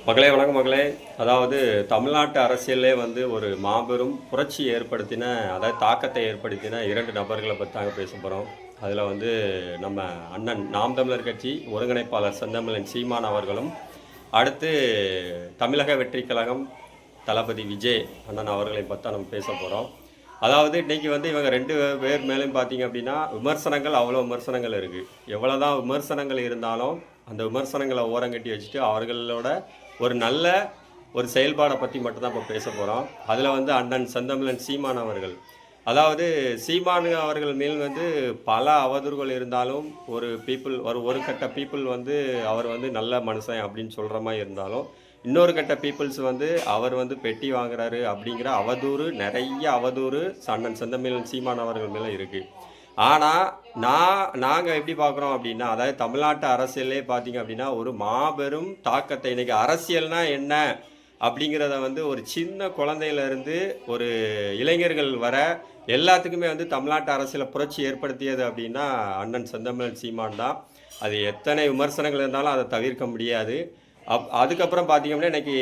மகளே வணக்கம் மகளே. அதாவது தமிழ்நாட்டு அரசியலே வந்து ஒரு மாபெரும் புரட்சி ஏற்படுத்தின, அதாவது தாக்கத்தை ஏற்படுத்தின 2 நபர்களை பற்றி தாங்க பேச போகிறோம். அதில் வந்து நம்ம அண்ணன் நாம் தமிழர் கட்சி ஒருங்கிணைப்பாளர் செந்தமிழன் சீமான் அவர்களும், அடுத்து தமிழக வெற்றிக் கழகம் தளபதி விஜய் அண்ணன் அவர்களை பற்றி நம்ம பேச போகிறோம். அதாவது இன்றைக்கி வந்து இவங்க 2 பேர் மேலேயும் பார்த்தீங்க அப்படின்னா விமர்சனங்கள், அவ்வளோ விமர்சனங்கள் இருக்குது. எவ்வளோ தான் விமர்சனங்கள் இருந்தாலும் அந்த விமர்சனங்களை ஓரங்கட்டி வச்சுட்டு அவர்களோட ஒரு நல்ல ஒரு செயல்பாடை பற்றி மட்டும்தான் இப்போ பேச போகிறோம். அதில் வந்து அண்ணன் செந்தமிழன் சீமான் அவர்கள், அதாவது சீமான் அவர்கள் மேல் வந்து பல அவதூறுகள் இருந்தாலும் ஒரு கட்ட பீப்புள் வந்து அவர் வந்து நல்ல மனுஷன் அப்படின்னு சொல்கிற மாதிரி இருந்தாலும், இன்னொரு கட்ட பீப்புள்ஸ் வந்து அவர் வந்து பெட்டி வாங்குறாரு அப்படிங்கிற அவதூறு, நிறைய அவதூறு அண்ணன் செந்தமிழன் சீமான் அவர்கள் மேலே இருக்குது. ஆனால் நாங்கள் எப்படி பார்க்குறோம் அப்படின்னா, அதாவது தமிழ்நாட்டு அரசியலே பார்த்தீங்க அப்படின்னா ஒரு மாபெரும் தாக்கத்தை, இன்றைக்கி அரசியல்னா என்ன அப்படிங்கிறத வந்து ஒரு சின்ன குழந்தையிலேருந்து ஒரு இளைஞர்கள் வர எல்லாத்துக்குமே வந்து தமிழ்நாட்டு அரசியலை புரட்சி ஏற்படுத்தியது அப்படின்னா அண்ணன் செந்தமிழன் சீமான் தான். அது எத்தனை விமர்சனங்கள் இருந்தாலும் அதை தவிர்க்க முடியாது. அதுக்கப்புறம் பார்த்தீங்க அப்படின்னா இன்றைக்கி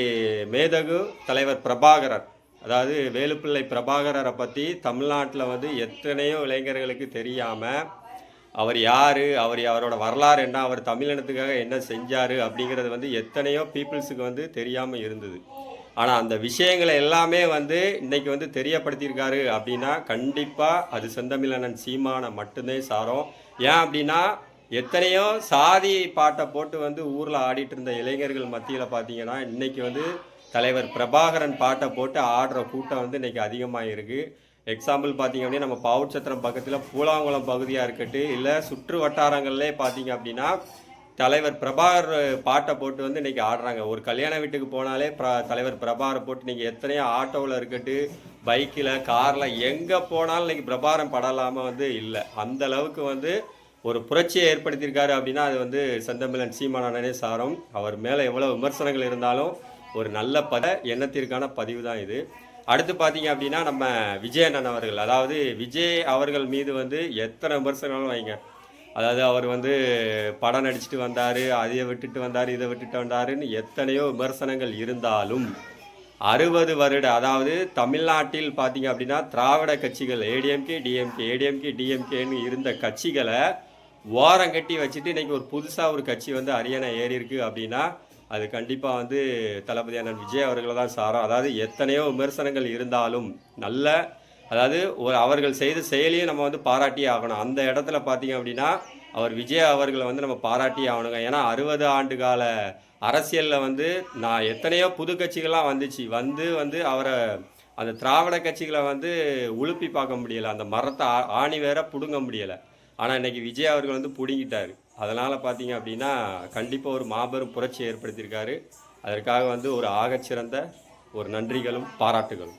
மேதகு தலைவர் பிரபாகரன், அதாவது வேலுப்பிள்ளை பிரபாகரரை பற்றி தமிழ்நாட்டில் வந்து எத்தனையோ இளைஞர்களுக்கு தெரியாமல் அவர் யார், அவரோட வரலாறு என்ன, அவர் தமிழினத்துக்காக என்ன செஞ்சார் அப்படிங்கிறது வந்து எத்தனையோ பீப்புள்ஸுக்கு வந்து தெரியாமல் இருந்தது. ஆனால் அந்த விஷயங்களை எல்லாமே வந்து இன்றைக்கி வந்து தெரியப்படுத்தியிருக்காரு அப்படின்னா கண்டிப்பாக அது செந்தமிழன் சீமானை மட்டும்தான் சாரும். ஏன் அப்படின்னா எத்தனையோ சாதி பாட்டை போட்டு வந்து ஊரில் ஆடிட்டு இருந்த இளைஞர்கள் மத்தியில் பார்த்தீங்கன்னா இன்றைக்கி வந்து தலைவர் பிரபாகரன் பாட்டை போட்டு ஆடுற கூட்டம் வந்து இன்றைக்கி அதிகமாக இருக்குது. எக்ஸாம்பிள் பார்த்திங்க அப்படின்னா நம்ம பாவுச்சத்திரம் பக்கத்தில் பூலாங்குளம் பகுதியாக இருக்கட்டும், இல்லை சுற்று வட்டாரங்கள்லே பார்த்திங்க அப்படின்னா தலைவர் பிரபாகர் பாட்டை போட்டு வந்து இன்றைக்கி ஆடுறாங்க. ஒரு கல்யாண வீட்டுக்கு போனாலே தலைவர் பிரபாகரை போட்டு நீங்கள் எத்தனையோ ஆட்டோவில் இருக்கட்டும், பைக்கில், காரில் எங்கே போனாலும் இன்றைக்கி பிரபாகரன் படலாமல் வந்து இல்லை. அந்தளவுக்கு வந்து ஒரு புரட்சியை ஏற்படுத்தியிருக்காரு அப்படின்னா அது வந்து செந்தமிழன் சீமானே சாரும். அவர் மேலே எவ்வளோ விமர்சனங்கள் இருந்தாலும் ஒரு நல்ல எண்ணத்திற்கான பதிவு தான் இது. அடுத்து பார்த்தீங்க அப்படின்னா நம்ம விஜய் அண்ணன் அவர்கள், அதாவது விஜய் அவர்கள் மீது வந்து எத்தனை விமர்சனங்களும் வைங்க. அதாவது அவர் வந்து படம் நடிச்சுட்டு வந்தார், அதை விட்டுட்டு வந்தார், இதை விட்டுட்டு வந்தாருன்னு எத்தனையோ விமர்சனங்கள் இருந்தாலும் 60 வருட, அதாவது தமிழ்நாட்டில் பார்த்தீங்க அப்படின்னா திராவிட கட்சிகள் ஏடிஎம்கே டிஎம்கேன்னு இருந்த கட்சிகளை ஓரங்கட்டி வச்சுட்டு இன்றைக்கி ஒரு புதுசாக ஒரு கட்சி வந்து அரியணை ஏறி இருக்குது அப்படின்னா அது கண்டிப்பாக வந்து தளபதி அண்ணன் விஜய் அவர்களை தான் சாரும். அதாவது எத்தனையோ விமர்சனங்கள் இருந்தாலும் அதாவது அவர்கள் செய்த செயலியும் நம்ம வந்து பாராட்டியே ஆகணும். அந்த இடத்துல பார்த்தீங்க அப்படின்னா அவர் விஜய் அவர்களை வந்து நம்ம பாராட்டியே ஆகணுங்க. ஏன்னா 60 ஆண்டு கால அரசியலில் வந்து எத்தனையோ புது கட்சிகள்லாம் வந்து அவரை அந்த திராவிட கட்சிகளை வந்து உழுப்பி பார்க்க முடியலை, அந்த மரத்தை ஆணி வேற பிடுங்க முடியலை. ஆனால் இன்றைக்கி விஜய் அவர்கள் வந்து பிடுங்கிட்டார். அதனால் பார்த்தீங்க அப்படின்னா கண்டிப்பாக ஒரு மாபெரும் புரட்சி ஏற்படுத்தியிருக்காரு. அதற்காக வந்து ஒரு ஆகச்சிறந்த ஒரு நன்றிகளும் பாராட்டுகளும்.